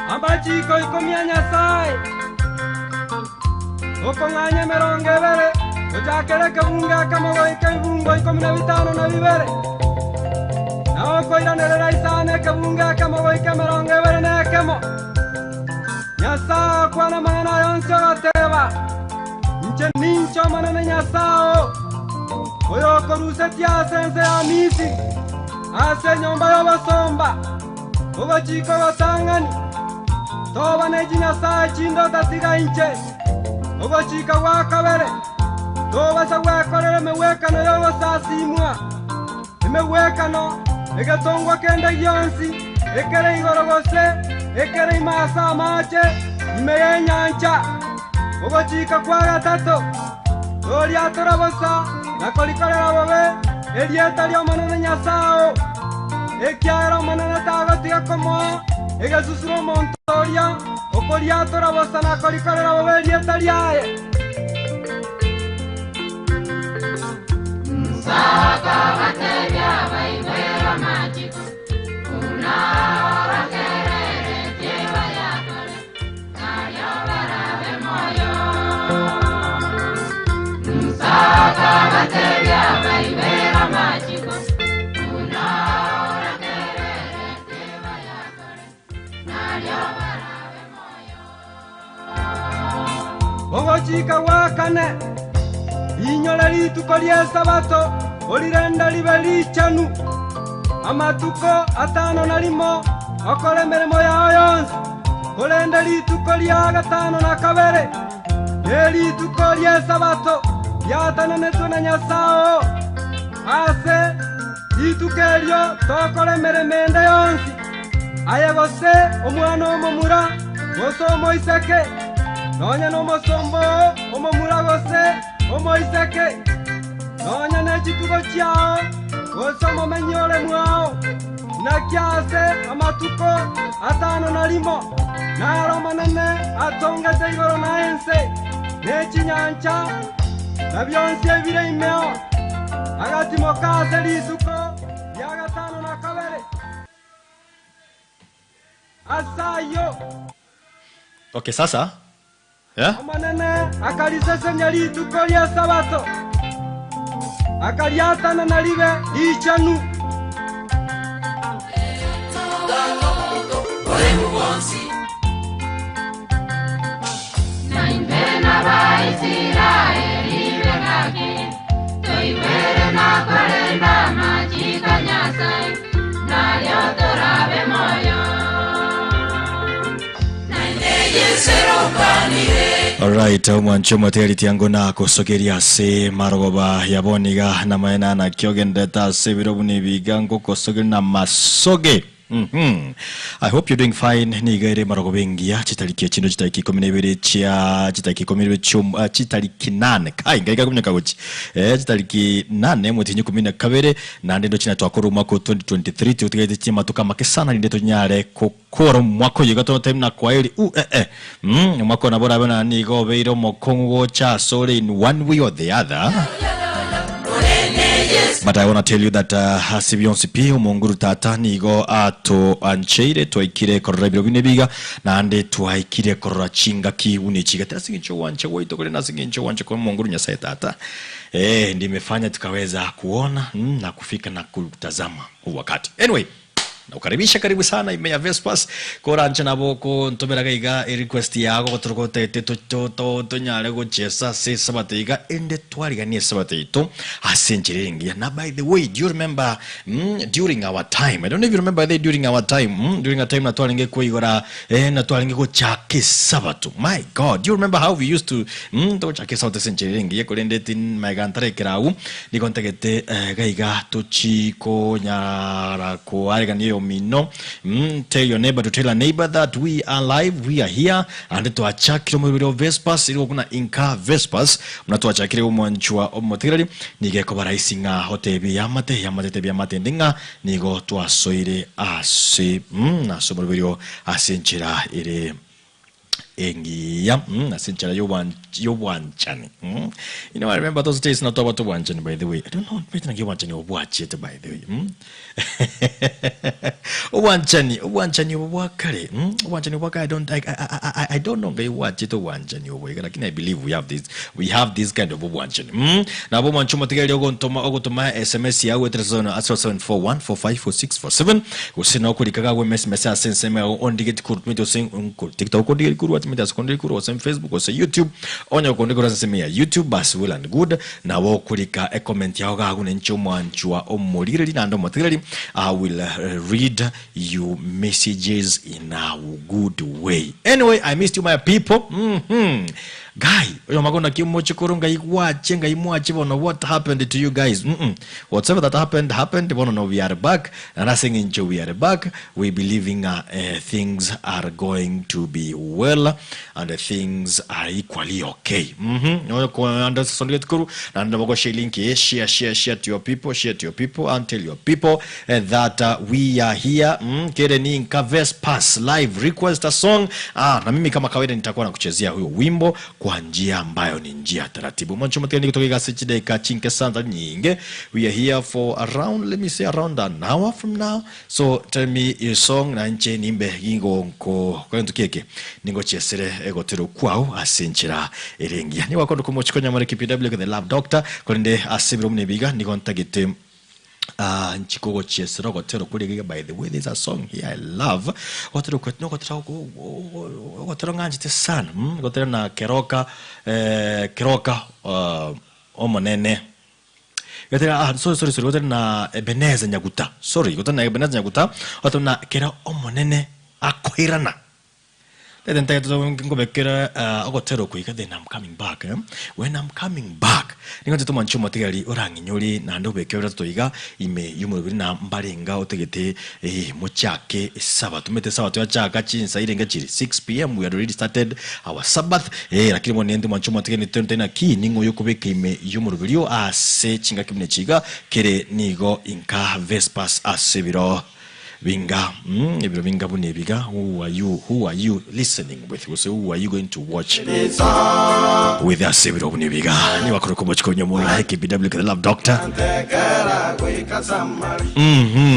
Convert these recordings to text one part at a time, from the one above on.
Ambachiko ikomia Nyasaye okong'anya mirongo ibere ochakere kebunga kamogoika ibungo 15 na bibere na okoiranerera isane kebunga kamogoika mirongo ibere na ekemo Nyasaye kwana manana yonse ogateba nche nincho manene Nyasaye oyo korusetia sense ya misi ase nyomba y'obasomba obachiko batangani toba neji Nyasaye chindo tatiga inche ogochika gwa kabere toba sa gwekorere mewekano y'ogosasimwa emewekano egetongwa kende gyonsi ekere igorogose ekere imasa amache imeye nyancha ogochika kwa gatatu toriatora bosa nakolikorera bobe erieta lyomanene Nyasaye ekiara omanene tagotiga komoa egasusuro montoria okoliatora bosa nakolikorera bobe erieta liaye Saka batebya baibera magico una hora querere lleva ya tole nayo barabe moyo Saka batebya baibera magico una hora querere lleva ya tole nayo barabe moyo Ogochika wakane Inyole rituko lyesabato olirenda libe lichanu amatuko atano na limo okole emirimo yawo yonsi olenda rituko lya gatano na kabere erituko lyesabato lyatananetwe na Nyasaye ase rituko eryo tokole emirimo ende yonsi ayegose omwana omomura gose omoiseke nonya n'omosombo omomura gose omoiseke nonya n'ekitugo kyao gose omomenyole mwao nakyase amatuko atano na limo naro manene atongete igoro na ense n'ekinyancha na byonsi ebire imeo agatimo kase rituko lya gatano na kabere asayo. Okay, sasa yeah? Amanene akarisese nyali tukolia sabato akaliatana na libe lichanu na imbena baisira elibe kake toibere na korenda majika Nyasaye na lyotorabe moyo. Alright, mwancho moteri yango na kosogeria se marogoba yaboniga na maena na kyogendeta se birobuni bigango kosogeri na masoge. I hope you're doing fine. Nigere marogobengia chitaliki chino chitaliki 12 chia chitaliki 12 chitaliki 8 kai ngaiga kumenya kagochi chitaliki 8 mutinyi 12 na ndendo china twakoro mwako 2023 tutigeze chima tukamake sana ndeto nyare kokoro mwako yigato time na kwaeli mwako na bora bana nigo beiro mokongo cha sole in one way or the other. But I want to tell you that hasibionsi pia umonguru tata nigo ato ancheire toikire korra birobine biga na ande toikire korra chinga ki unichiga tasingicho wanche waito kole nasingicho wanche kwa monguru Nyasaye tata ndimefanya tukaweza kuona na kufika na kutazama wakati. Anyway, na ukaribisha karibu sana imeya Vespers kora nchana boko ntomera gaiga request yago gotoroko tete to nyare go chesa se sabateiga ende twariga ni sabateito asenjeringia. Na by the way, do you remember during our time, I don't know if you remember that during our time during a time na twalinge ko igora na twalinge go chake sabato. My God, do you remember how we used to to chake sabato senjeringia ko lende tin magantare kirau ni kontegete gaiga to chiko nyara ko ariga ni mino. Tell your neighbor to tell a neighbor that we are live, we are here, and to achakire mu Vespers iri kuna INKA Vespers mnatu achakire umwanchwa omotirali nige ko baraisinga hotebi yamate tebi yamate ndinga nigo twasoire ase na soborbirio asenchira ire engia asinchara yo wanchani. You know, I remember those days not about wanchani, by the way. I don't know better than wanchani or watch it, by the way. Wanchani wakare. Wanchani wakare. I don't know they watch it or wanchani or lakini I believe we have this kind of wanchani. Na bo manchuma tigari ogotoma SMS ya we trezono aswa 741454647 usina okulikaga we SMS asenseme on digit kurumito sing TikTok on digit kuru atimita sekondari kuru wasem Facebook wase YouTube onya kondikura senseme ya YouTube bas well and good na wo kulika a comment ya oga agune nchomo anchua omolireli na ndo motireli I will read you messages in a good way. Anyway, I missed you my people. Guy, Omochokoro Omochokoro what happened to you guys? Whatever that happened. We know we are back. And I think we are back. We believing things are going to be well and things are equally okay. Share to your people and tell your people that we are here. INKA Vespers live request a song. Na mimi kama kawaida nitakuwa nakuchezea huyo wimbo kwa njia ambayo ni njia taratibu. Mwancho mateni kutoka gasechide kachinke santa nyinge. We are here for around an hour from now. So tell me your song na nche nimbe gingo nko kwa ntukeke. Ningo chesere egotero kwao asenchira erengia. Ni wakondo kumochiko Onyamora KPW the Love Doctor. Kolende asibiro mnebiga nigo ntagete nchikogo chesero gotero kurigiga. By the way, there's a song here I love. Gotero kwetno gotero nganjite sana. Gotero na keroka omonene. Gotero sorry gotero na Ebeneza Nyaguta. Sorry gotero na Ebeneza Nyaguta. Gotero na kera omonene akoirana. Then then I'm coming back. When I'm coming back, ningo to manchu materiali orangi nyoli na ndo bekera toiga ime yumuri na mbarenga otegete mochake Sabbath tumete Sabbath ya chaka chinsa irenga chiri 6 p.m. we had already started our Sabbath lakini monende manchu materiali tena ki ningo yokubeka ime yumuri ase chinga kimne chiga kere nigo INKA Vespers asebiro Vinga, ebiro vinga bunebiga. Who are you listening with? So who are you going to watch with us? Ebiro bunebiga. Ni wakoro Omochokoro Onyamora KPW the Love Doctor.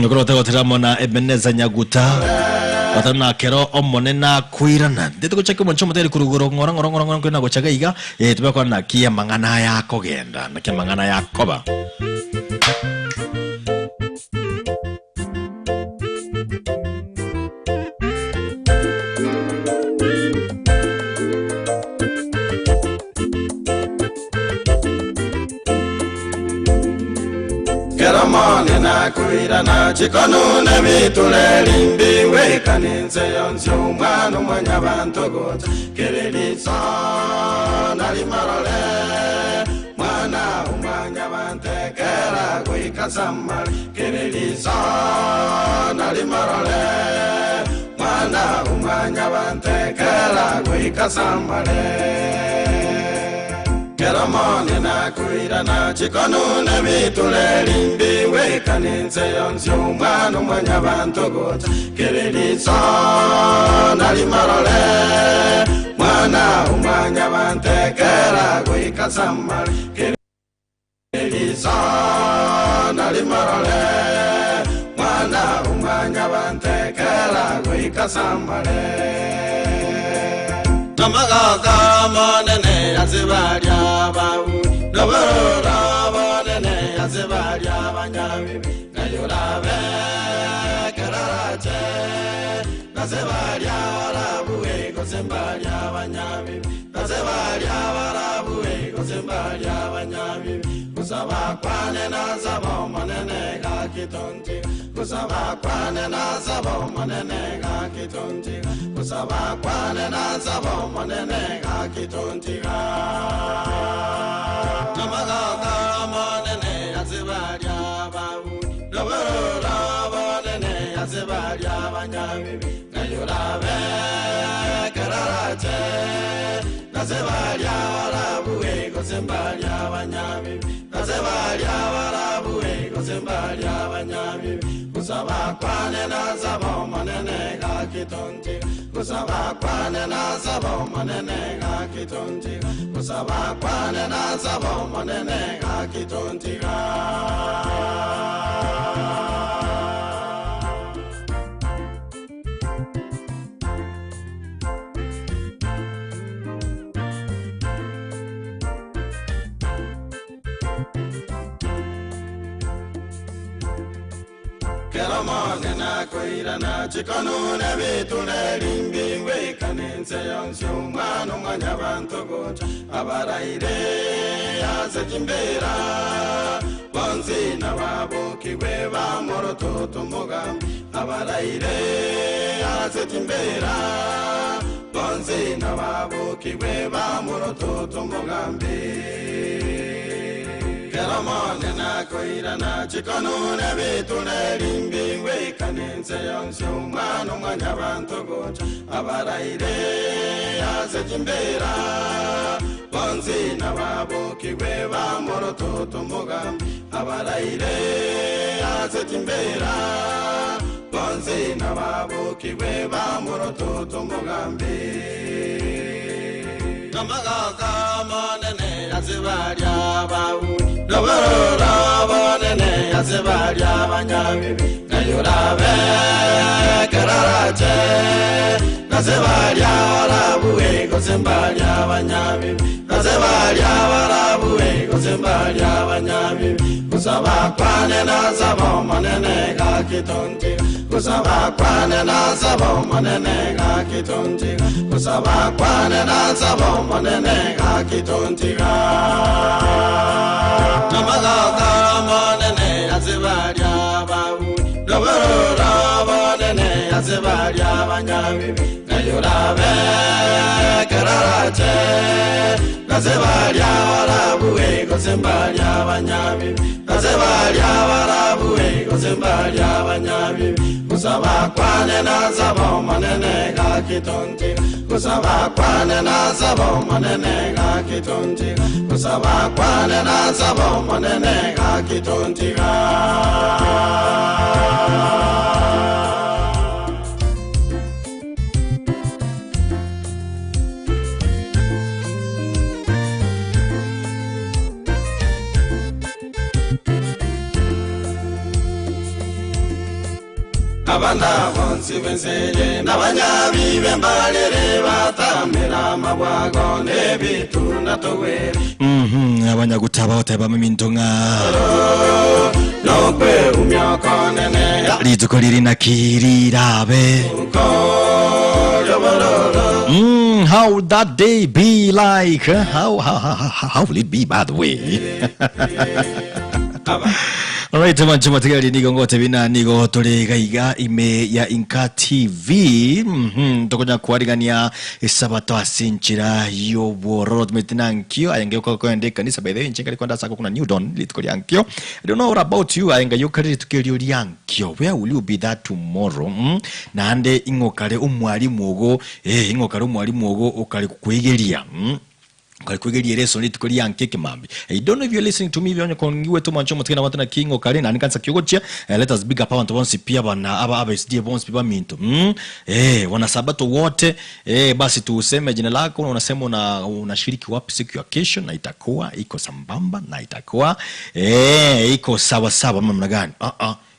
Nokoro tegotera mona Ebeneza Nyaguta. Watana kero omonena kuirana. Deto gochake moncho moteri kurugoro ngorongorongorong kwena gochaga iga. Tubekwa na kia mangana yako genda. Na kia mangana yako ba. Keramone kuirana chikono na mituleli mbiwe kaninze yonzi umwana umwanya bantogot kerelisa nalimarole mwana umwanya bantekera kuikasamali kerelisa nalimarole mwana umwanya bantekera kuikasamali Keramone kuirana chikono na mituleli mbiwe kaninze yonzi umwana umwanya bantogot kerelisa nalimarole mwana umwanya bantekera kuikasamali kerelisa nalimarole mwana umwanya bantekera kuikasamali Namagaga monene yazibarya babu Noborora monene yazibarya banyabi Nayurabe kararache Nazibarya barabu ego zimbarya banyabi Nazibarya barabu ego zimbarya banyabi Kusaba kwane nazabo monene gakitonti Kusaba kwane nazabo monene gakitonti Kusaba kwane nazabo monene gakitonti Namagaga monene yazibarya babu Noborora monene yazibarya banyabi Nayurabe kararache Nazibarya barabu ego zimbarya banyabi Nazibarya barabu ego zimbarya banyabi Kusaba kwane nazabo monene gakitonti kusaba kwane na sabo manene ga kitontiga kusaba kwane na sabo manene ga kitontiga Mong'ina koirana chikonu na bitu na limbi wekanense yonsi umwana umwanya abantu gocha abaraire asekimbera bonzi na babuki we bamoroto tumugambi abaraire asekimbera bonzi na babuki we bamoroto tumugambi Mong'ina koirana chikonu na bitu na limbi wekanense yonsi umwana umwanya abantu gocha abaraire asekimbera bonzi na babuki we bamoroto tumugambi abaraire asekimbera bonzi na babuki we bamoroto tumugambi Namagaka manene azibarya babu Nabarora banene azibarya banyabibi Nayurabe kararache Nazibarya barabuwe gozimbarya banyabibi Nazibarya barabuwe gozimbarya banyabibi Kusaba kwane na sabo manene ga kitonti Kusaba kwane na sabo manene ga kitonti Kusaba kwane na sabo manene ga kitonti Namagaka manene azibarya babu Nabarora banene azibarya banyabibi Nayurabe kararache Nazibarya barabuwe gozimbarya banyabibi Nazibarya barabuwe gozimbarya banyabibi Kusaba kwane na sabo manene ga kitonti Kusaba kwane na sabo manene ga kitonti Kusaba kwane na sabo manene ga kitonti Abana bonsi benseje nabanyabi bembalere batamera mabwago nebitu natowere abanyagutaba oteba mimintonga nokwe umyako nene lizuko liri nakirirabe how would that day be like? How will it be, by the way? Alright, mancho matigari nigo ngote bina nigo tole gaiga ime ya INKA TV. Tokonya kuarigania sabato asinchira yo bororo tumetinankyo ayenge ko kwende kanisa by the way nchenga likwanda sako kuna new dawn litukoli ankyo. I don't know what about you ayenge yokari tukeli uli ankyo. Where will you be that tomorrow? Na ande ingokale umwalimu ogo ingokale umwalimu ogo okali kukwegelia. I don't know if you're listening to me. Let us big up on pia bana aba SD bonds pipa minto. Wana sabato wote basi tuseme jina lako unasema unashiriki wapi siku ya kesho na itakuwa iko sambamba na itakuwa iko sawa sawa mamna gani?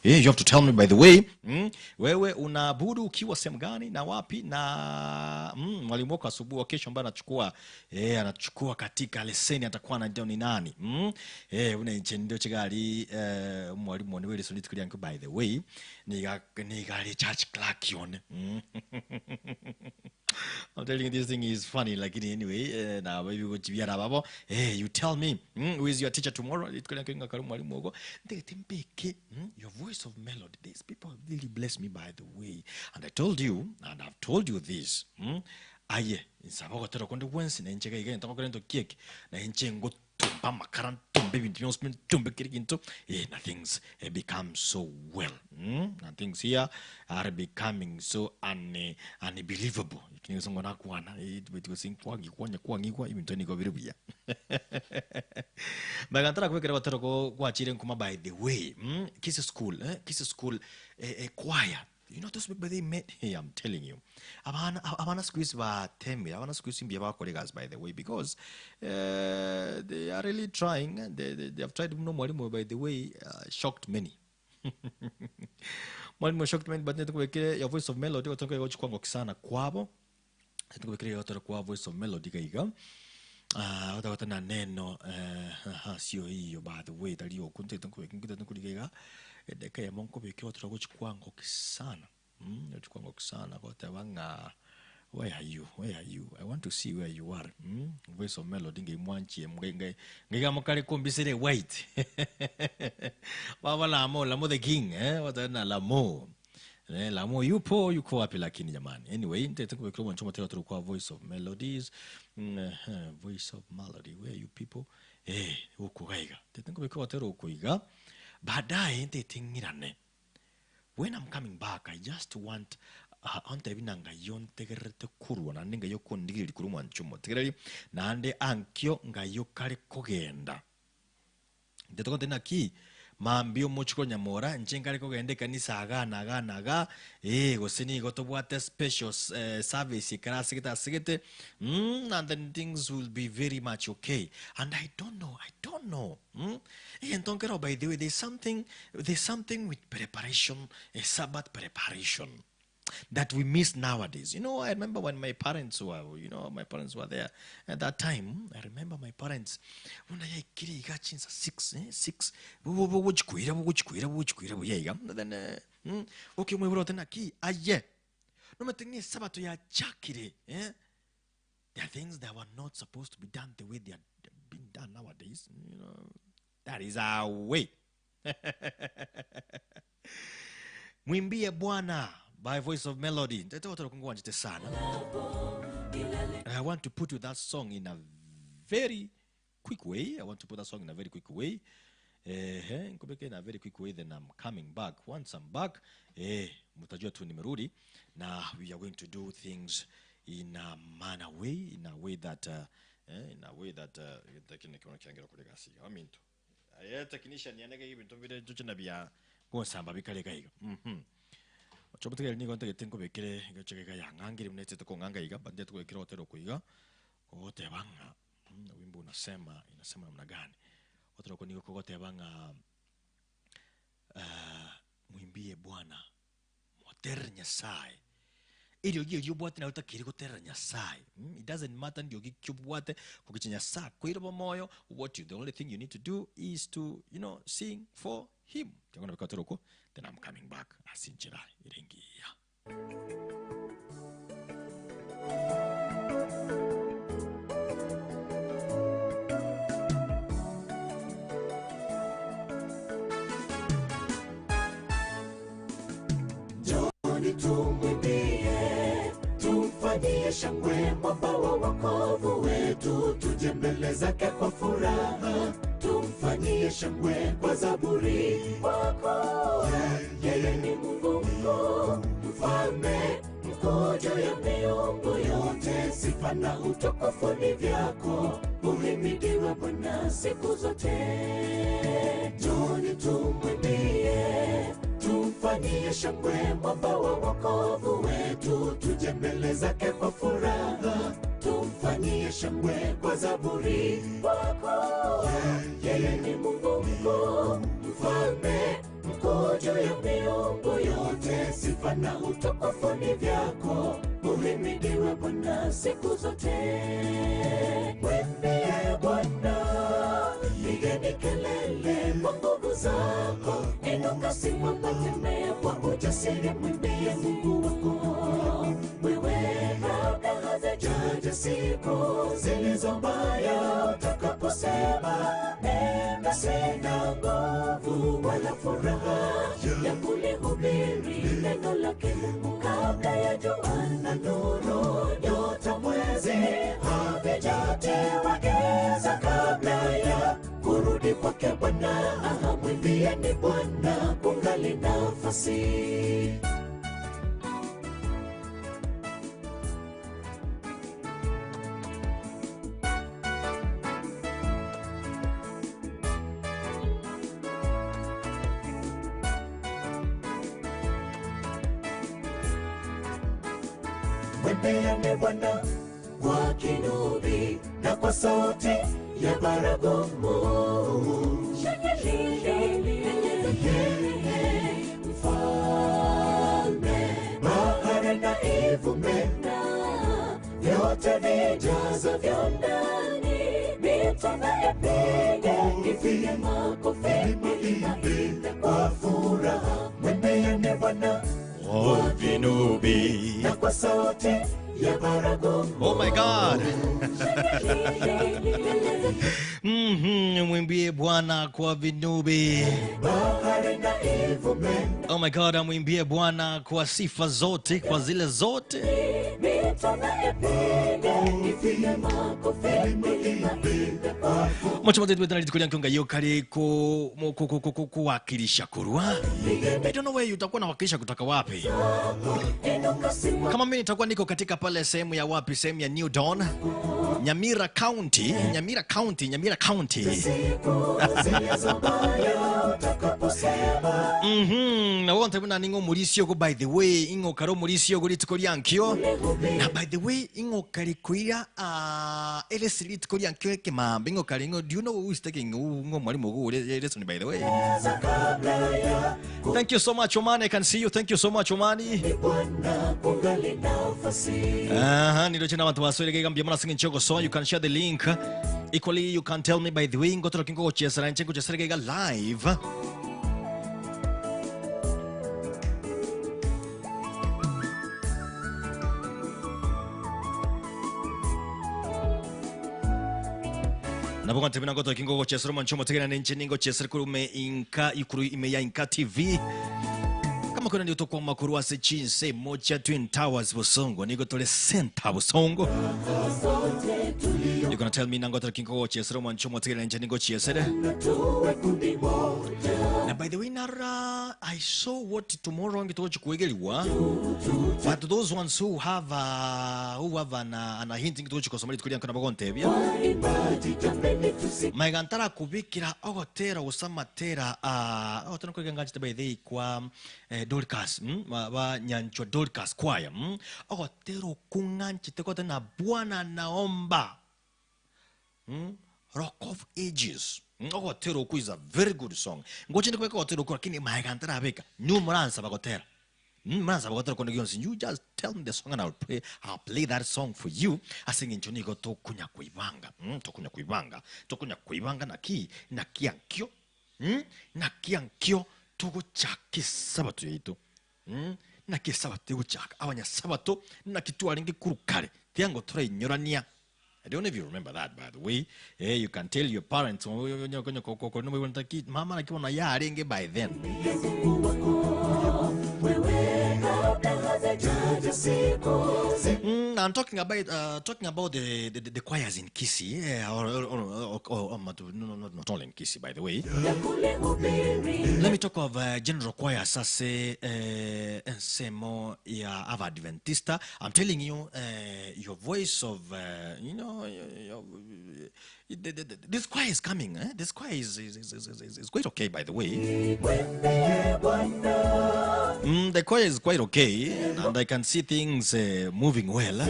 You have to tell me by the way. Wewe unaabudu ukiwa sehemu gani na wapi na mwalimu wako asubuhi wa kesho ambaye anachukua katika leseni atakuwa anajua ni nani? Una ndio chigali mwalimu ni wewe solid kuli by the way ni gali church clerk yone. I'm telling you this thing is funny like anyway na baby go chibiara babo you tell me who is your teacher tomorrow litkulia karu mwalimu wako ndetembeke your voice of melody. These people really bless me by the way, and I told you and I've told you this aye insaba tero konde wensi na ncheka igeni takokore ndo kiek na nchengo tumba makaran tumbe bintu tumbe kirikinto na things become so well and things here are becoming so unbelievable. Kinisongo na kuana betu sing kwangikwa ibintu niko birubiya bagantara kwekera batero kwa chire nkuma by the way kiss school choir You know those people they made. Hey, I'm telling you, I wanna squeeze by Temi. I wanna squeeze him by colleagues, by the way, because they are really trying. They have tried no more, by the way, shocked many. Mwalimu shocked many, but netukwekere ya voice of melody otoka yochi kwango kisana kwabo. Netukwekere yotora kwa voice of melody kaiga. Wata na neno sio hiyo, by the way, dalio kunte tukwekere deka ya monko beke otora yochi kwango kisana. Yochi kwango kisana kwa wanga. Where are you? Where are you? I want to see where you are. Voice of melody nge mwanchi nge mokare kombisere wait. Baba lamo the king wata na lamo. Lamo yuko wapi lakini jamani. Anyway, nitakuwa kwa mchomo tena kwa voice of melodies. Voice of melody, where are you people? Huko gaiga. Nitakuwa kwa tero huko iga. Baadaye nitatingirane. When I'm coming back, I just want ante binanga yontegerete kurwa na ninga yoko ndigiri kuru mwanchumo tegereri na ande ankyo nga yokare kogenda ndetoko tena ki mambio Omochokoro Onyamora nchengare kogende kanisa aga gosini gotobwate special service class sigete and then things will be very much okay. And I don't know and don't get by the way, there's something with preparation, a Sabbath preparation that we miss nowadays. You know, I remember when my parents were there at that time. I remember my parents when I kiri gachinsa 6 wuchkwira yeah. Then okay we wrote na ki aye no matingi sabato ya chakire there are things that were not supposed to be done the way they are being done nowadays. You know, that is our way. Mwimbie Bwana by voice of melody. I want to put you that song in a very quick way. Then I'm coming back. Once I'm back, mutajua tu nimerudi. Now we are going to do things in a manner way, in a way that technician yanega ibintu bire ducena bya gonsamba bikareka Chobutega ni gonte tenko bekere gacheka ya ngangiri mnete to nganga iga bande to bekere otero kuiga kogote banga wimbo inasema namna gani otero ko niko kogote banga mwimbie Bwana moter Nyasaye ilio gyo bwate na utakiri kotera Nyasaye. It doesn't matter ndio gyo bwate kukicha Nyasaye kwiro moyo. The only thing you need to do is to sing for him. Then I'm coming back. Asinchira irengia. Joni tumwimbie, tumfanyie shangwe mwamba wa wokovu wetu, tuje mbele zake kwa furaha, tumfanyie shangwe kwa zaburi wako. Yeye ni Mungu mkuu, mfalme mkuu juu ya miungu yote, sifa na utukufu ni vyako, uhimidiwe Bwana siku zote. Joni tumwimbie, tumfanyie shangwe mwamba wa wokovu wetu, tuje mbele zake kwa furaha, tumfanyie shangwe kwa zaburi wako. Yeye ni Mungu mkuu, mfalme mkuu juu ya miungu yote, sifa na utukufu ni vyako, uhimidiwe Bwana siku zote. Mwimbie Bwana, pigeni kelele kwa nguvu zako, inuka simama tembea kwa ujasiri, mwimbie Mungu wako. Wewe kabla hazijaja siku zilizo mbaya, utakaposema mimi sina nguvu wala furaha ya kulihubiri neno lake Mungu, kabla ya jua na nuru, nyota, mwezi havijatiwa giza, kabla ya kurudi kwake Bwana, mwimbieni Bwana kungali nafasi. Mwimbiane Bwana kwa kinubi na kwa sauti ya baragumu. Mfalme bahari na ivume yote vijaza vya ndani, mito na ipige ipige makofi maimbe kwa furaha. Mwimbiane Bwana kwa vinubi na kwa sauti ya baragumu. Oh my God. Mwimbie Bwana kwa vinubi. Oh my God, mwimbie Bwana kwa sifa zote, kwa zile zote. Mocho mote tuwetana litukulia nkiunga yokari kuwakilisha kurua. I don't know where utakuwa na wakilisha kutoka wapi. Kama mimi nitakuwa niko katika pale sehemu ya wapi, sehemu ya New Dawn, Nyamira County. Na wonte muna ningo murisio go, by the way, ingo karo murisio go litukoriankyo. Na by the way, ingo kari kuira elesi litukoriankyo ke mambe ingo kari ingo, do you know who is taking ingo mwalimu go lesson, by the way? Thank you so much, Omani. I can see you. Thank you so much, Omani. Nilochena watu waswele kega mbia mwana singin choko, so you can share the link. Equally, you can tell me, by the way, ingo tolo kingo chesara nchengo chesara kega live. Nabonga tebina goto kingo chesara manchomo tegena nenche ningo chesara kurume INKA ikuru ime ya INKA TV. Kama kuna ndio tokwa makuru ase chinse mocha Twin Towers Busongo nigo tole center Busongo. You're gonna tell me nango tole kingo chesara manchomo tegena nenche ningo chesara. Now by the way, Nara, I saw what tomorrow ngito chikuegeliwa. But those ones who have an hinting to chikosomali tukulia kana bagontebya. Maigantara kubikira ogotera usamatera otano kwegangachite by the kwa Dorcas ba nyancho Dorcas kwaya ogotero kunganchite kote na Bwana naomba Rock of Ages. Ogatero is a very good song. Ngochinde kweka otero kwa kini maigantara abeka numeransa bagotera. You just tell me the song and I'll play that song for you. I sing in Chonigo tokunya kuibanga. Tokunya kuibanga na kiankyo. Na kiankyo togo chaki sabato yetu. Na ki sabato uchaka. Awanya sabato na kitu alingi kurukare. Tiango tora inyorania. I don't know if you remember that, by the way. You can tell your parents, Mama nakiwa na ya arenge by then. I'm talking about the choirs in Kisi, not only in Kisi, by the way. Let me talk of general choirs as Semo ya Adventista. I'm telling you, your voice of this choir is coming. This choir is quite okay, by the way. The choir is quite okay, and I can see things moving well.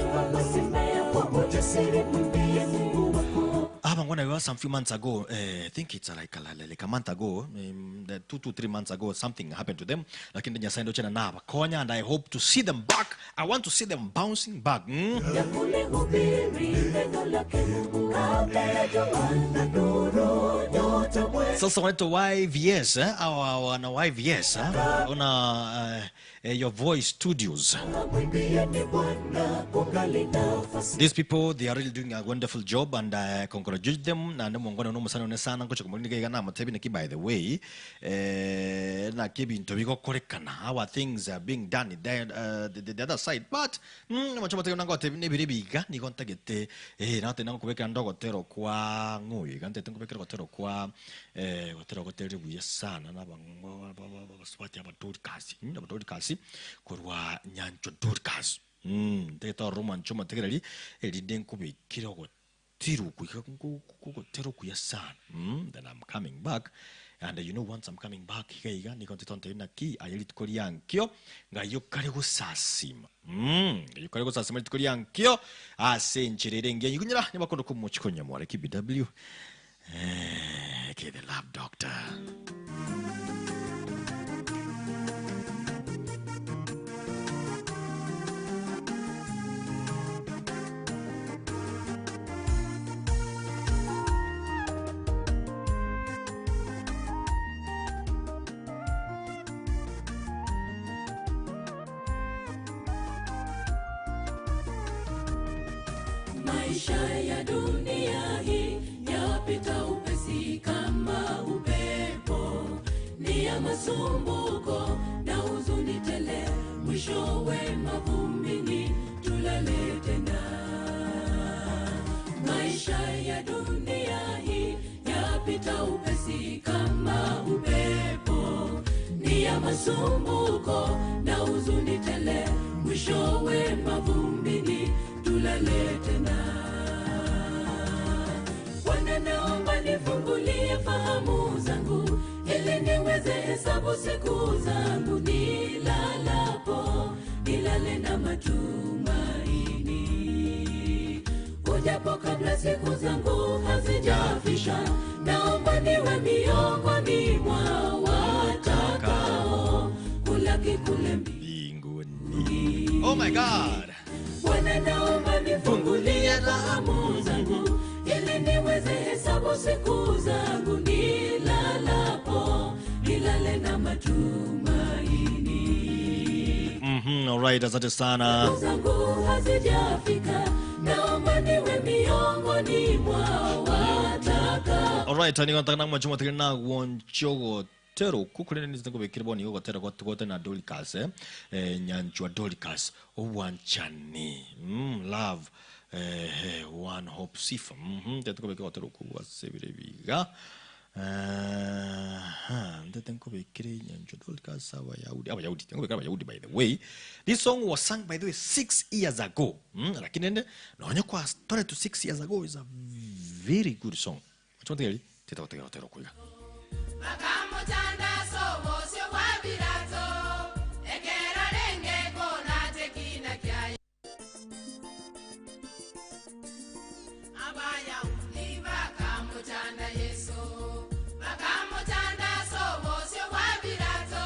When I was some few months ago, I think it's like a month ago, 2 to 3 months ago, something happened to them. Like in the Nyasaindo Chena na Konya, and I hope to see them back. I want to see them bouncing back. So I went to YVS, our YVS, on your voice studios. These people, they are really doing a wonderful job, and I congratulate them. By the way, our things are being done the other side, but kurwa nyancho Dorcas teta roman choma tegerali eliden kubi kiro tiru ku tero ku yasana. Then I'm coming back And you know, once I'm coming back here, ni konti tonte na ki ayeli tukori yankyo nga yokare gusasima. Yokare gusasima tukori yankyo asencherere nge yunyira ni bakondo ku Omochokoro Onyamora KBW. The love doctor. Maisha ya dunia hii yapita upesi kama upepo, ni ya masumbuko na huzuni tele, mwishowe mavumbini tulale tena. Maisha ya dunia hii yapita upesi kama upepo, ni ya masumbuko na huzuni tele, mwishowe mavumbini tulale tena. Bwana naomba nifungulie fahamu zangu, ili niweze hesabu siku zangu nilalapo, nilale na matumaini. Ujapo kabla siku zangu hazijafisha, naomba niwe miongoni mwa watakao kulaki kule mbinguni. Oh my God. Bwana naomba nifungulie fahamu zangu, ili niweze hesabu siku zangu nilalapo, nilale na matumaini. Alright, asante sana. Siku zangu hazijafika, naomba niwe miongoni mwa watakao. Alright, ni kontakana mwachuma tigana wonchogo tero kukurene niziko bekiriboni yo gotera gote na Dolikas nyanchwa Dolikas owanchani love one hope sifa tetiko bekiro tero kuwa sebirebiga ndetenko bekire nyanchwa Dolikas abayahudi tenko bekira abayahudi. By the way, this song was sung by the way 6 years ago, lakini nende naonye kwa story to 6 years ago is a very good song. Achoma tegeli tetiko tero kuiga Makamutanda sobo sio wabirato ekera renge kona tekina kya abaya uliva kamutanda yeso makamutanda sobo sio wabirato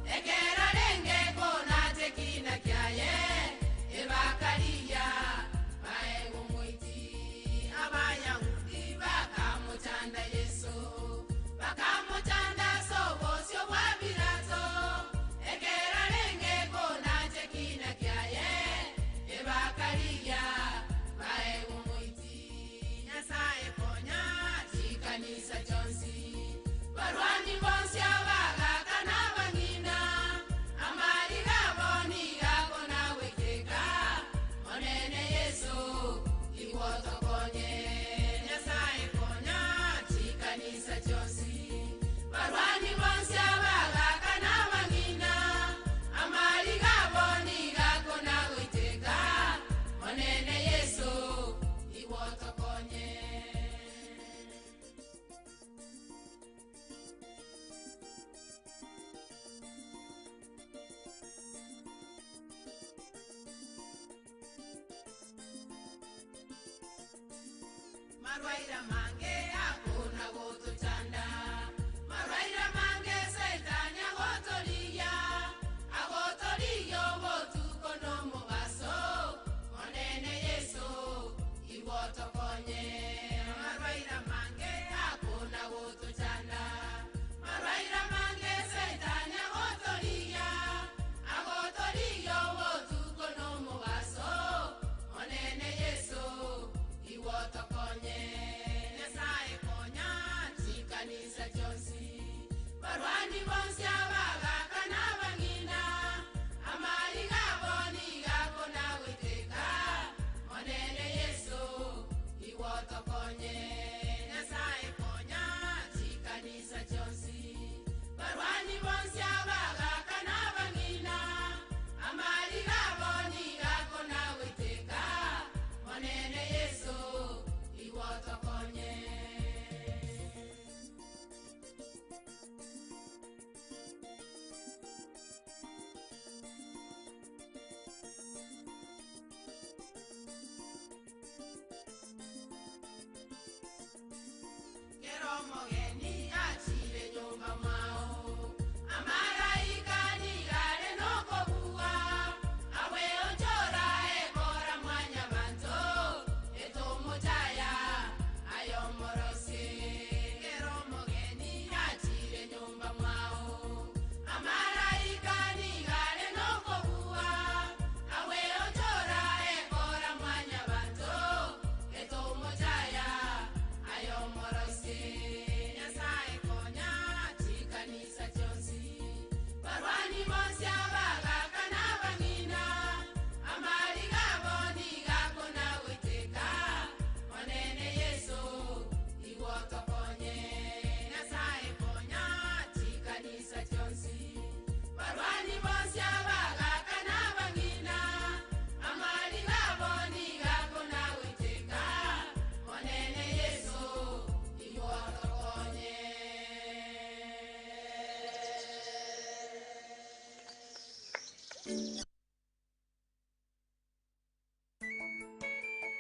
ekera renge kona tekina kya ye ebakalia bae umuiti abaya uliva kamutanda yeso Makamutanda sobo sio wabirato ekera renge kona tekina kyaye ebakalia bae umuiti nyasaye konya tikanisa jonsi barwani bonsi abaga kana Mong'ina amari gaboni gago na wekeka onene yesu iwotokonye nyasaye konya tikanisa jonsi barwani bonsi abaga kana Mong'ina amari gaboni gago na wekeka onene yesu iwotokonye. Marwaira mange hakuna goto chanda, marwaira mange setani agotoria, agotorio botu kono mugaso, onene yeso iwotokonye. Marwaira mange hakuna goto chanda, marwaira mange setani agotoria, agotorio botu kono mugaso, onene yeso iwotokonye. Nyasaye konya tikanisa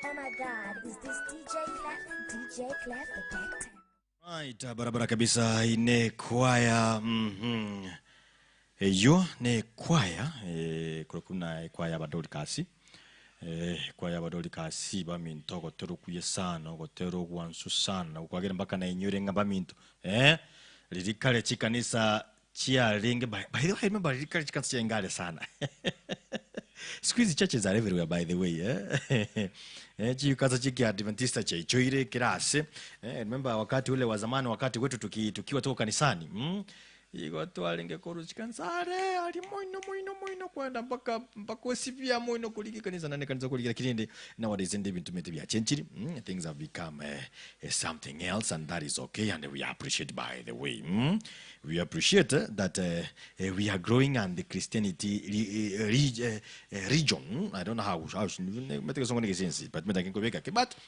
Oh my God, is this DJ Clef? DJ Clef the Deck Right, barabara kabisa ine kwaya eyo ne kwaya kuna kwaya badoli kasi kwaya badoli kasi baminto gotero kuye sana gotero gwansu sana ukwagera mpaka na inyure nga baminto lirikale chikanisa chia ringe by the way remember lirikale chikanisa chia ngale sana squeeze churches are everywhere by the way chikaza chiki Adventista cha choire kirase remember wakati ule wa zamani wakati wetu tukiwa tuko kanisani Igo tualinge koruchi kansare ali moino kwenda mpaka osipia moino kuliki kanisa nane kanisa kuliki kirinde nowadays ndi bintu mete bya chenchiri things have become something else and that is okay and we appreciate by the way we appreciate that we are growing and the Christianity region I don't know how but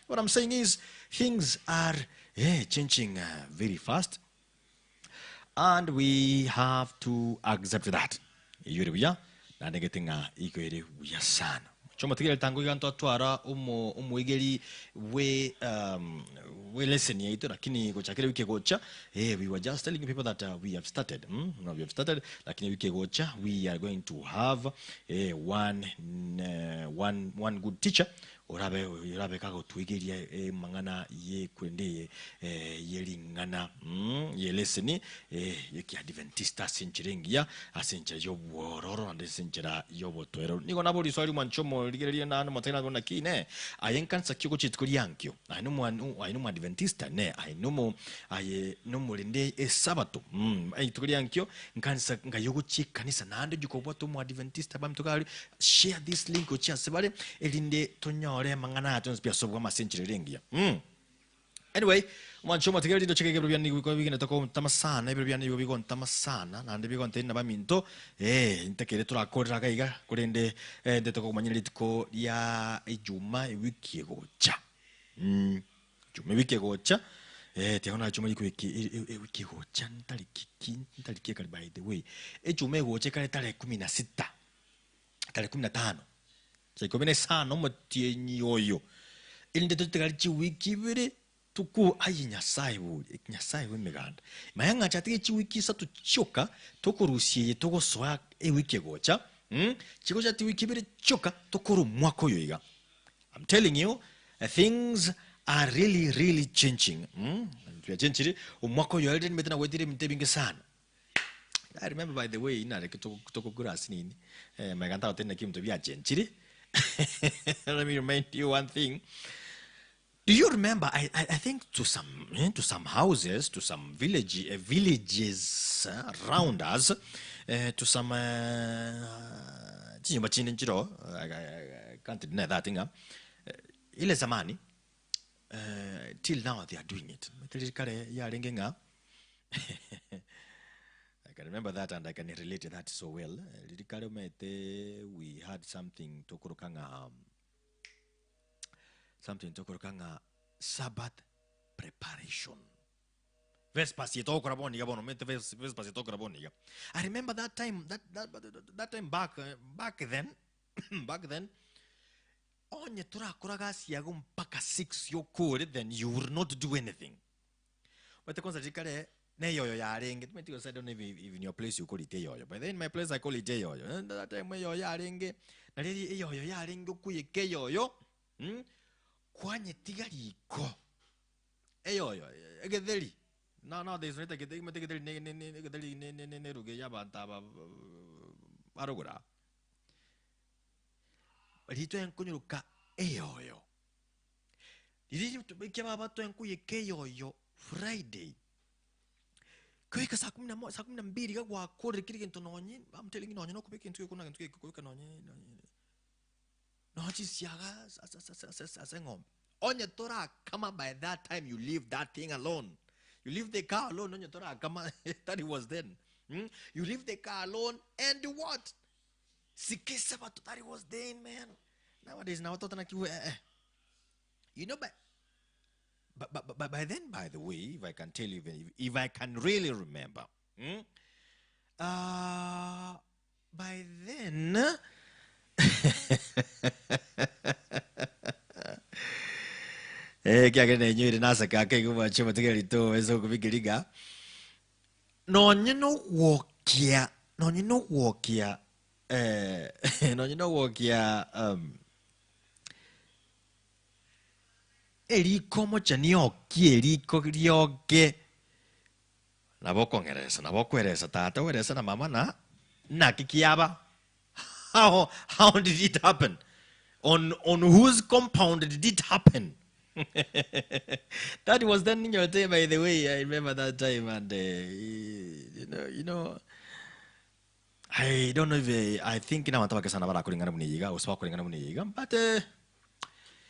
what I'm saying is things are changing very fast. And we have to accept that. Yuri buya na negetinga ikoere buya sana. Choma tigere tango yanto atwara umuigeri we lesson yetu lakini gocha wiki gocha we were just telling people that we have started no we have started lakini wiki gocha we are going to have one good teacher orabe kago tuigeria mangana ye kwende yelingana ye lesson ye ki Adventista senchirengia asencha yobororo ande senchera yobotwero niko nabo liswali mwanchomo ligereria na motena gona kine ayenkansa kyuko chitkuri yankyo aino Adventista ne aino mulinde esabato ayitukuri yankyo nkansa ngayogo chikanisa nande jukobwato mu Adventista bamtukali share this link ocha sebale elinde tonya ole mangana atonzi pia sobwa masenchire rengia anyway mwanchoma tigeri ndo chekeke byani biko bigene tako tamasana ibyo byani biko tamasana nande biko ntena baminto ntekere turakorera kaiga kurende ndetoko kumanyira litiko ya ijuma wiki gocha juma wiki gocha tiona juma wiki gocha ntaliki kali by the way ejuma gocha kale tale 16 tale 15 Sekobene sana mutienyi oyo. Ilinde tutekali chi wiki bere tuku ayi nyasaye we meganda. Mayanga chatike chi wiki sa tuchoka tokorusiye tokosoa wiki gocha. Chiko chati wiki bere choka tokoru mwako yoiga. I'm telling you things are really changing. Tuya changiri umwako yoelde metana wedire mtebinge sana. I remember by the way ina reke toko gurasi nini. Maganta otena kimto bia changiri. Let me remind you one thing. Do you remember? I think to some houses, to some villages around us, to some I can't deny that thing. Ile zamani, till now they are doing it. I can remember that and I can relate to that so well. We had something tokorokanga Sabbath preparation. Vespers I remember that time back then onye tura kuragas yagum paka 6 yokore then you will not do anything. But the concert kale ne yoyo ya renge. I don't know if in your place you call it yoyo. But then in my place I call it yoyo. And that time yoyo ya renge. Na really yoyo ya renge kuye ke yoyo. Kwanye tigari ko. Yoyo. Egedeli. No, there's not a getting ruge yabanta arugura. But he told Kunuka yoyo. Did to make about to enquire yoyo Friday. Quick as Sakum and Bidiga were quarter kicking to Nonny. I'm telling you, no, quick into Kuna and quick on no, just yagas as a home. On your Torah, come up by that time you leave that thing alone. You leave the car alone on your Torah, come on, that it was then. You leave the car alone and do what? Sikisaba that it was then, man. Nowadays, now you know, but by then, by the way, if I can tell you, if I can really remember, by then, kaya nyo nasa kake kuma chuma tigari to eso kubigiriga. No nyino wokia, no nyino wokia, eriko mocha nioki eriko rioke. Naboko ngeresa tata weresa na mama na kikiaba. How did it happen? On whose compound did it happen? That was then in your day, by the way. I remember that time, and you know, I don't know if I think now but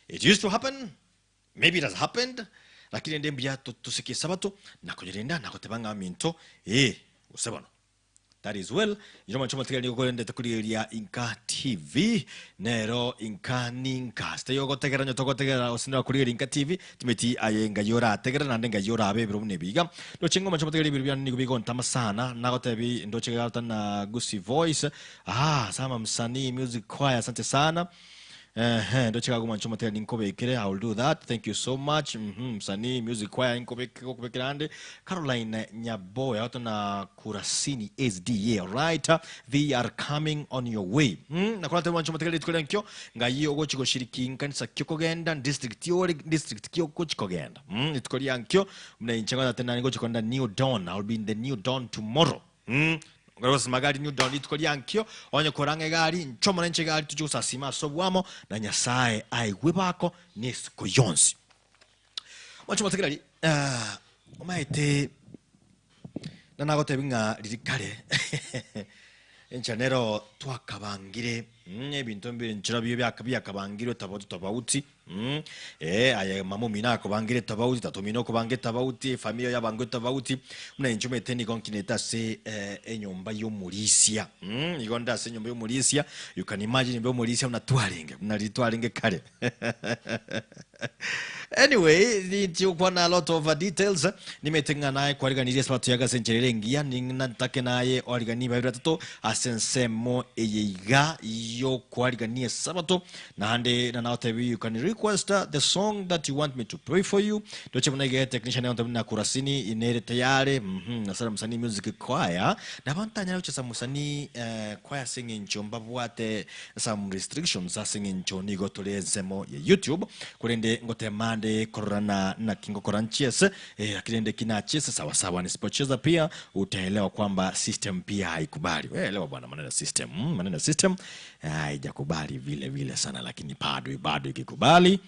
it used to happen. Maybe it has happened. Lakini ndembia tusiki sabato na kujirinda na kutebanga minto usebano. That is well. You know, Machomatia Nigolende Takuria INKA TV, Nero INKA Ninka. Stay over Tegger and Togotega or Sino Korea INKA TV, Timothy Ayenga Yora, Tegger and Nenga Yora, Baby Nebiga. No Chingo Machomatia Nibigon Tamasana, Nagotebi, and Dochegatan Gussi voice. Samam Sani music choir Santesana. I will do that. Thank you so much. Sani music choir in Kobe Caroline Nyaboy out on Kurasini SDA. Right, they are coming on your way. Nakwata wancho matekeli tukolenkyo ngayo gochiko shiriki kanisa Kyokogenda district Kyoko Chikogenda. Itukoliankyo mna inchanga tena ngochikonda New Dawn. I'll be in the New Dawn tomorrow. Ngarosi magari New Dawn itukoliankyo onye korange gari nchomo nche gari tujusa sima sobwamo na nyasaye aiwebako nesiko yonsi. Wancho matekeli omaite nanagote binga lirikale enchanero twakabangire ebintu mbere nchira byo byakabangire tabauti aya mamu mina kubangire tabauti tatomino kubange tabauti familia ya bango tabauti muna inchume teni konkineta se enyomba yo mulisia igonda se nyomba yo mulisia. You can imagine nyomba yo mulisia unalitwaringe kale. Anyway, ndio kwa na a lot of details nimetenga naye kwa organizia sabato yaga sencherengia ninatake naye organiba bitatu asensemo eyiga yo kwa organizia sabato na hande na now you can request the song that you want me to pray for you. Doche mnage technician na kurasini inere tayari na sala msanii music choir na bantanya ucha musani choir singing chomba bwate some restrictions singing choni gotolezemo ya YouTube kurende ngote mande korana na kingo koranchies akilende kinachies sawa sawa. Nisipocheza pia utaelewa kwamba system pia haikubali. Elewa bwana, maneno system haijakubali vile sana, lakini bado ikikubali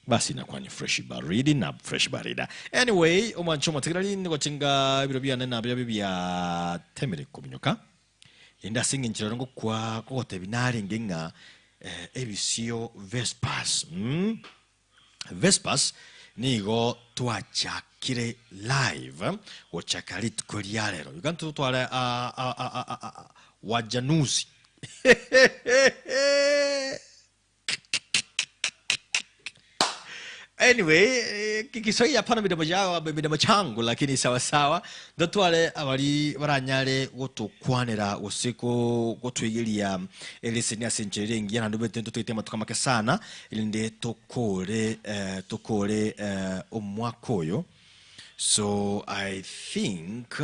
basi inakuwa ni fresh baridi na fresh barida. Anyway, omanchoma tegrali ngo chinga birobia nena bya temere kubinyoka inda singing chirongo kwa kote binari ngenga ebisio Vespers. Vespers nigo twachakire live ochakalit koriarero ugantu twale wajanusi Anyway, kikisoi hapana bidamo changu lakini sawa dotwale abari baranyare gotokwanera usiko gotwigiria elisenia sencherengi na ndube tento twitema tukamake sana ilinde tokore omwakoyo So I think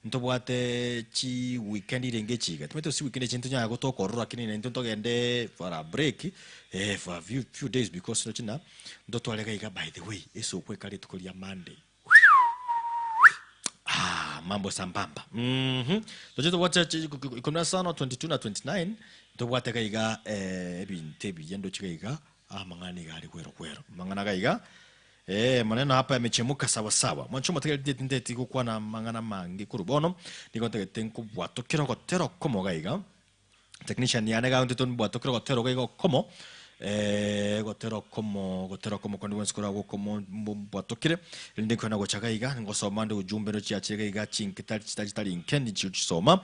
ntobwate chi weekend irenge chiga. Tumeto si weekend chintu nya go to korora kini nento togende for a break for a few days because no china ndo twalega iga by the way eso kwe kali tukolia Monday. Mambo sambamba. Tojeto wacha kuna sana 22 na 29 ndo wateka iga ebintebi yendo chiga mangani gali kwero mangana gaiga maneno hapa yamechemuka sawa sawa mwancho mateke ndeti kuwa na mangana mangi kurubono niko tenku bwato kirogotero komo gaiga technician yanega ndeton bwato kirogotero gaiga komo gotero komo kwandi wenskora go komo bwatokire linde kwana gochaga iga ngosoma ndo ujumbe no chiachega iga chinkitali inkendi chiusoma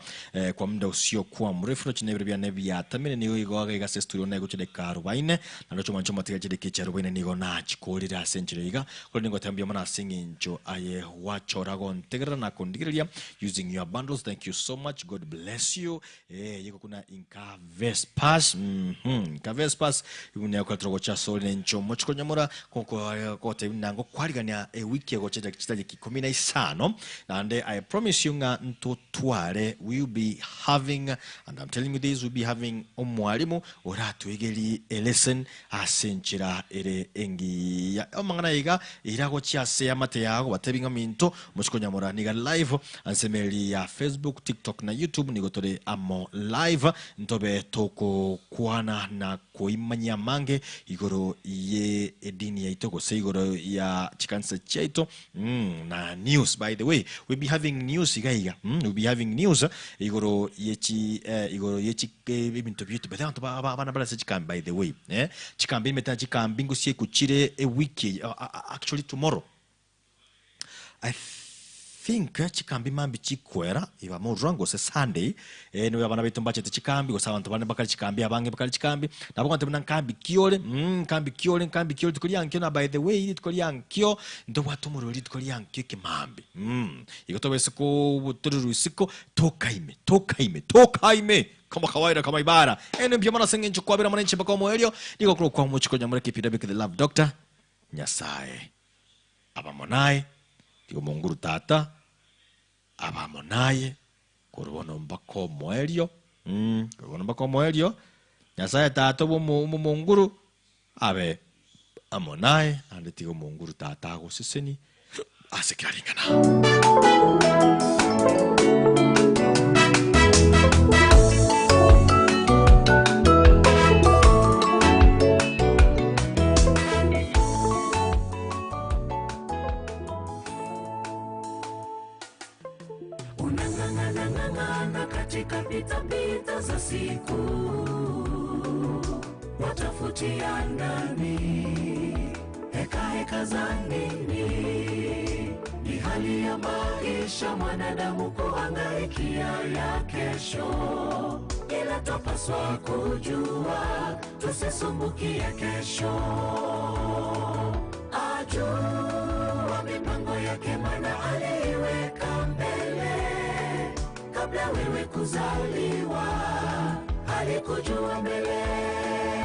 kwa muda usio kuwa mrefu no chinebere bya nebya tamene niyo igo iga se studio nego chide karubaine na ndo mancho matega chide kicharubaine nigo na chikolira century iga ko ningo tambia mana singinjo aye wachora go ntegra na kondigiria using your bundles. Thank you so much, God bless you. Yiko kuna INKA Vespers INKA Vespers ibune kwa trogocha sole ncho Omochokoro Onyamora ko te nango kwarigania wiki go cheta kitaje ki 15 and I promise you nga ntotware will be having, and I'm telling you this, will be having omwalimu oratu egeli a lesson asenchira ere engi ya omangana iga irago chiase amate yago batebinga minto Omochokoro Onyamora niga live ansemeli ya Facebook, TikTok na YouTube nigotore amo live ntobe toko kuana na koimanya mange igoro ye edini ya itoko se igoro ya chikansa chaito na news. By the way, we'll be having news igaiga we'll be having news igoro yechi bintu byitu bada abana bala se chikambi. By the way chikambi meta chikambi ngusie kuchire a wiki actually tomorrow I think chikambi mambi chikwera iba mo rango se Sunday no abana betu mbachete chikambi go sabantu bane bakali chikambi abange bakali chikambi nabo kwante nankambi kiole kambi kiole tukoli yankyo na by the way tukoli yankyo ndo watu muroli tukoli yankyo kimambi igotobese ko butururu siko tokaime kama kawaida kama ibara mpya mana Senge ncho kwa bila mwananchi bako moelio niko kwa Omochokoro Onyamora KPW the love doctor nyasaye abamonaye Tigo monguru tata abamonaye kurubono mbako moelio nyasaye tata bo monguru abe amonaye ande tigo monguru tata go siseni asekiralingana. Katika pita za siku watafutia ndani heka za nini? Ni hali ya maisha mwanadamu kuhangaikia ya kesho, ila tupaswa kujua tusisumbukie kesho. Ajua mipango yake maana aliweka mbele kabla wewe kuzaliwa, alikujua mbele